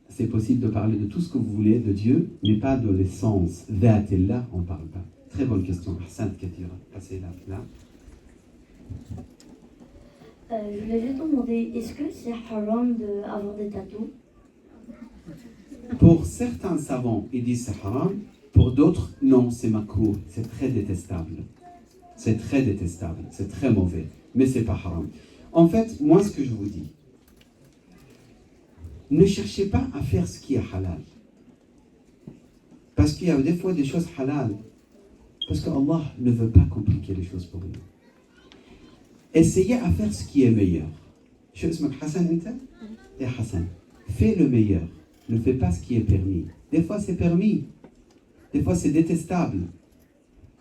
c'est possible de parler de tout ce que vous voulez de Dieu, mais pas de l'essence. Dha'atillah, on ne parle pas. Très bonne question. Hassan Katira, passez là. Je voulais juste demander, est-ce que c'est haram d'avoir des tatous? Pour certains savants, ils disent c'est haram. Pour d'autres, non, c'est makrouh. C'est très détestable. C'est très détestable. C'est très mauvais. Mais c'est pas haram. En fait, moi, ce que je vous dis, ne cherchez pas à faire ce qui est halal. Parce qu'il y a des fois des choses halal. Parce qu'Allah ne veut pas compliquer les choses pour nous. Essayez à faire ce qui est meilleur. Je suis Hassan, et Hassan, fais le meilleur. Ne fais pas ce qui est permis. Des fois c'est permis. Des fois c'est détestable.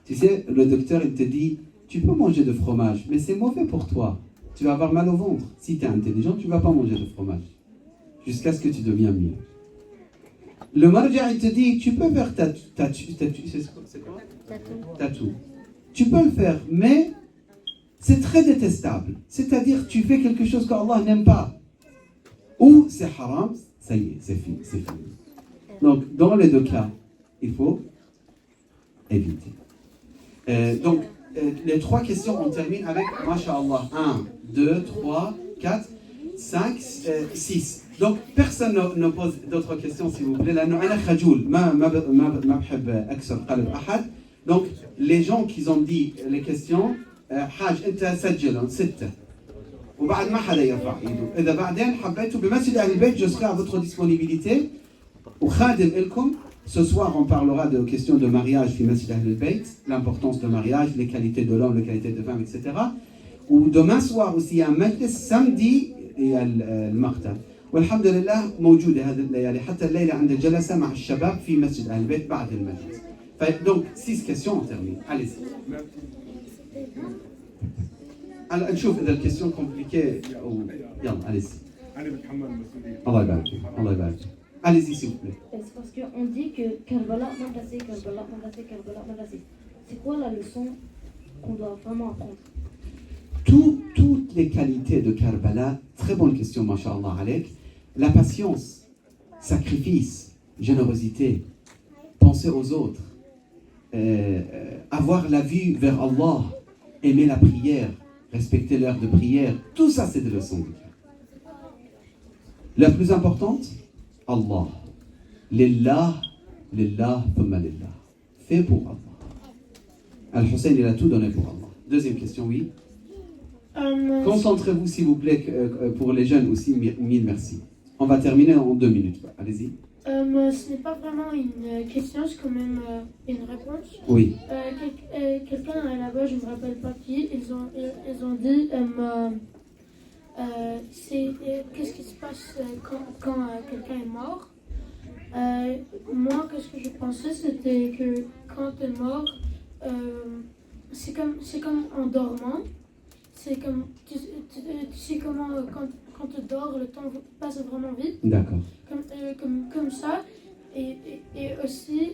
Tu sais, le docteur il te dit, tu peux manger de fromage, mais c'est mauvais pour toi. Tu vas avoir mal au ventre. Si tu es intelligent, tu ne vas pas manger de fromage. Jusqu'à ce que tu deviennes mieux. Le marja il te dit, tu peux faire c'est quoi? Tatou. Tu peux le faire, mais c'est très détestable. C'est-à-dire, tu fais quelque chose qu'Allah n'aime pas. Ou c'est haram, ça y est, c'est fini. Donc, dans les deux cas, il faut éviter. Les trois questions, on termine avec, masha'Allah, 1, 2, 3, 4, 5, 6. Donc, personne ne pose d'autres questions, s'il vous plaît. Donc, les gens qui ont dit les questions, حاج أنت سجلهم 6. وبعد ما حدا يرفع ايده. إذا بعدين حبيتوا بمسجد أهل البيت, je serai à votre disponibilité. وخادم لكم. Ce soir, on parlera de questions de mariage في مسجد أهل البيت, l'importance du mariage, les qualités de l'homme, les qualités de la femme, etc. Ou demain soir aussi, il y a un majlis, samedi, il y a المختم. والحمد لله موجودة هذه الليالي حتى الليلة عند الجلسة مع الشباب في مسجد أهل البيت بعد المجلس. Donc 6 questions, on termine. Allez-y. Alors نشوف إذا الكيستيون compliquée أو يلا allez-y. أنا بتحمل المسؤولية. الله يبارك فيك. الله يبارك فيك. Allez-y s'il vous plaît. C'est parce qu'on dit que Karbala Madrasé, Karbala Madrasé, Karbala Madrasé. C'est quoi la leçon qu'on doit vraiment apprendre? Toutes les qualités de Karbala, très bonne question, masha'Allah alek. La patience, sacrifice, générosité, penser aux autres, avoir la vue vers Allah, aimer la prière, respecter l'heure de prière, tout ça c'est des leçons de cœur. La plus importante, Allah. Lillah, lillah, thumma lillah. Fait pour Allah. Al-Hussein, il a tout donné pour Allah. Deuxième question, oui. Concentrez-vous s'il vous plaît pour les jeunes aussi, mille merci. On va terminer en 2 minutes. Allez-y. Ce n'est pas vraiment une question, c'est quand même une réponse. Oui. Quelqu'un là-bas, je ne me rappelle pas qui, ils ont dit qu'est-ce qui se passe quand quelqu'un est mort. Moi, qu'est-ce que je pensais, c'était que quand tu es mort, c'est comme en dormant. C'est comme, tu sais comment, quand tu dors, le temps passe vraiment vite. D'accord. Comme ça. Et aussi,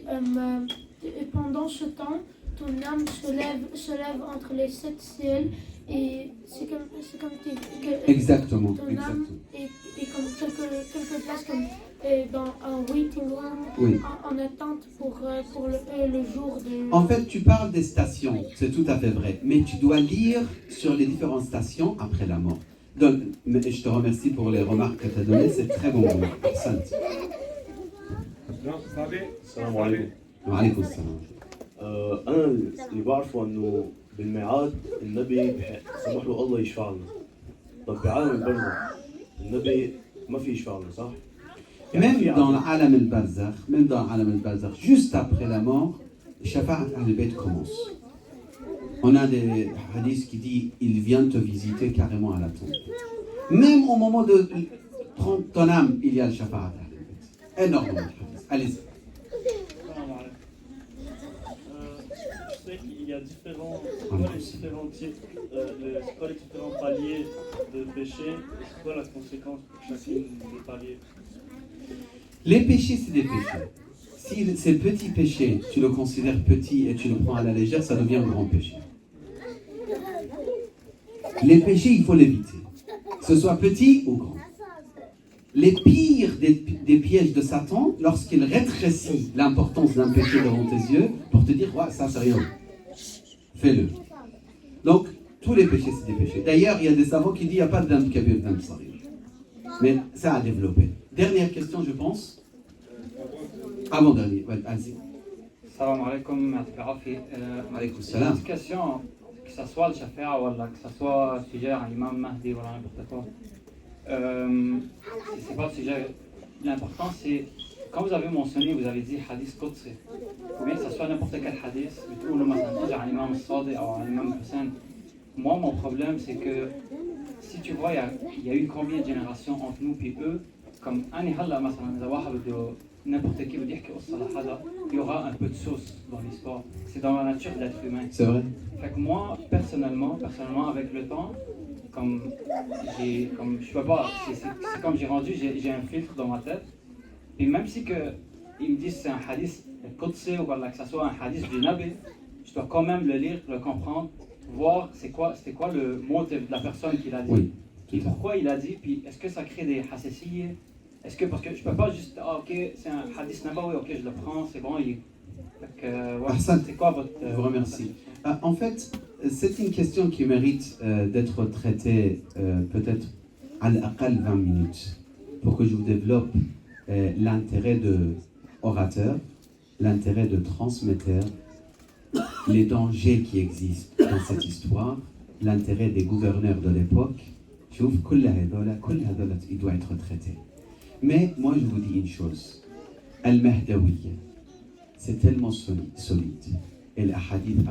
pendant ce temps, ton âme se lève entre les 7 ciels. Et c'est comme exactement. Ton âme est comme quelque place comme dans un waiting room, oui. en attente pour le jour de... En fait, tu parles des stations, c'est tout à fait vrai. Mais tu dois lire sur les différentes stations après la mort. Donc, je te remercie pour les remarques que tu as données, c'est très bon. Personne. السلام عليكم. وعليكم السلام. أنا اللي بعرفه إنه بالميعاد النبي سمح له الله يشفع لنا. طب بعالم البرزخ النبي ما في يشفع لنا صح؟ Même dans l'Alam al-Barzakh, juste après la mort, Shafa'at al-Bayt commence. On a des hadiths qui disent il vient te visiter carrément à la tombe. Même au moment de prendre ton âme, il y a le Shafa'at al-Bayt. Énormément de hadiths. Allez-y. Je sais qu'il y a différents types, c'est quoi les différents paliers de péché, et c'est quoi la conséquence pour chacune des paliers? Les péchés, c'est des péchés. Si c'est petit péché, tu le considères petit et tu le prends à la légère, ça devient un grand péché. Les péchés, il faut l'éviter, que ce soit petit ou grand. Les pires des pièges de Satan, lorsqu'il rétrécit l'importance d'un péché devant tes yeux, pour te dire, ouais, ça c'est rien, fais-le. Donc, tous les péchés, c'est des péchés. D'ailleurs, il y a des savants qui disent, il n'y a pas de dam kabir, dam sarir. Mais ça a développé. Dernière question, je pense. Avant-dernier, ouais, allez-y. Salam alaikum, Alaykoum salam. Une question, que ce soit le Shafi'a ou que ce soit le sujet à l'imam Mahdi ou n'importe quoi. C'est pas le sujet. L'important, c'est, quand vous avez mentionné, vous avez dit hadith Qudsi, ou bien que ce soit n'importe quel hadith, ou le message à l'imam Sadi ou à l'imam Hussein. Moi, mon problème, c'est que si tu vois, il y a eu combien de générations entre nous et eux, comme n'importe qui veut dire qu'il y aura un peu de sauce dans l'histoire. C'est dans la nature de l'être humain. C'est vrai. Fait que moi, personnellement, avec le temps, comme je peux pas, c'est comme j'ai un filtre dans ma tête. Et même si ils me disent que c'est un hadith Qudsi ou que ce soit un hadith du Nabi, je dois quand même le lire, le comprendre, voir c'était quoi le motif de la personne qui l'a dit. Oui. Et pourquoi il a dit, puis est-ce que ça crée des hassasiyes? Parce que je peux pas juste, ok, c'est un hadith nabawi, ok, je le prends, c'est bon. C'est quoi votre... Je vous remercie. En fait, c'est une question qui mérite d'être traitée peut-être à l'aqal 20 minutes pour que je vous développe l'intérêt de orateur, l'intérêt de transmetteur, les dangers qui existent dans cette histoire, l'intérêt des gouverneurs de l'époque. Je trouve que il doit être traité. Mais moi je vous dis une chose, Al-Mahdawiya, c'est tellement solide. Et les hadiths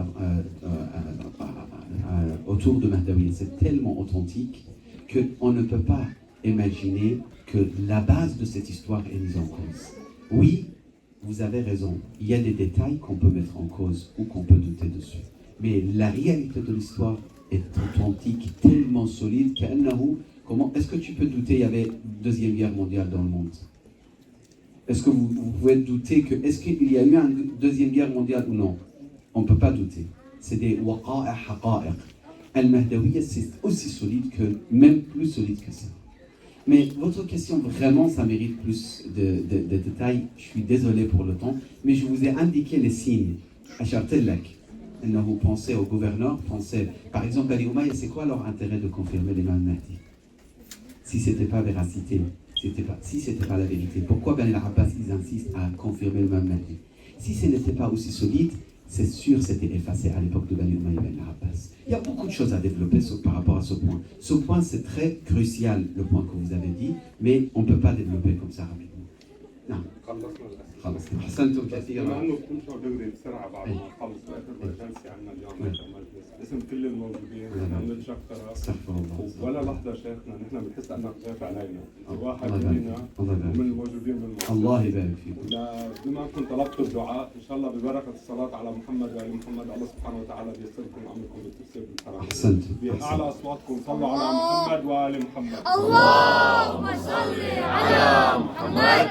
autour de Mahdawiya, c'est tellement authentique qu'on ne peut pas imaginer que la base de cette histoire est mise en cause. Oui, vous avez raison, il y a des détails qu'on peut mettre en cause ou qu'on peut douter dessus. Mais la réalité de l'histoire est authentique, tellement solide comment est-ce que tu peux douter qu'il y avait une deuxième guerre mondiale dans le monde? Est-ce que vous pouvez douter est-ce qu'il y a eu une deuxième guerre mondiale ou non? On ne peut pas douter. C'est des waqa'a haqa'iq. Al-Mahdawiya, c'est aussi solide que, même plus solide que ça. Mais votre question, vraiment, ça mérite plus de détails. Je suis désolé pour le temps, mais je vous ai indiqué les signes. Ashartellak. Vous pensez au gouverneur, par exemple, Bani Umayya, c'est quoi leur intérêt de confirmer l'imam Mahdi? Si ce n'était pas véracité, si ce n'était pas la vérité, pourquoi Bani al-Abbas, ils insistent à confirmer l'imam Mahdi? Si ce n'était pas aussi solide, c'est sûr c'était effacé à l'époque de Bani Umayya Bani al-Abbas. Il y a beaucoup de choses à développer par rapport à ce point. Ce point, c'est très crucial, le point que vous avez dit, mais on ne peut pas développer comme ça rapidement. Non. خلص احسنتم كثيرا. بما انه كل شيء بيجري بسرعه بعد ما نخلص اخر جلسه عندنا اليوم بالمجلس، باسم كل الموجودين نحن بنتشكرك. استغفر الله. ولا لحظه شيخنا نحن بنحس انك ضيف علينا، انت واحد مننا ومن الموجودين بالمجلس. الله يبارك فيكم. بما انكم طلبتوا الدعاء ان شاء الله ببركه الصلاه على محمد وال محمد الله سبحانه وتعالى بيسر لكم عملكم بالتفسير بالكرامه. احسنتم. باعلى اصواتكم صلوا على محمد وال محمد. اللهم صل على محمد.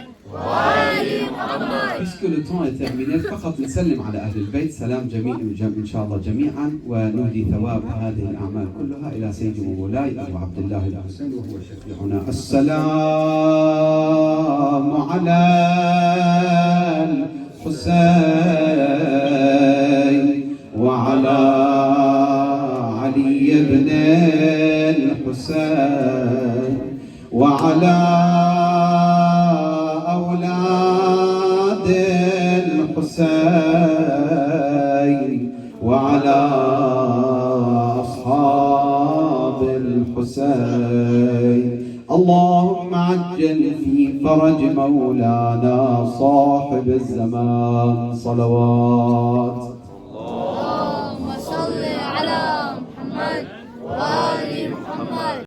Puisque le temps est terminé, فقط نسلم على أهل البيت سلام جميع إن شاء الله جميعا ونهدي ثواب هذه الأعمال كلها إلى سيدي ومولاي أبو عبد الله الحسين وهو شفيعنا. السلام على الحسين وعلى علي بن الحسين وعلى أولاد الحسين وعلى أصحاب الحسين. اللهم عجل في فرج مولانا صاحب الزمان. صلوات. اللهم صل على محمد.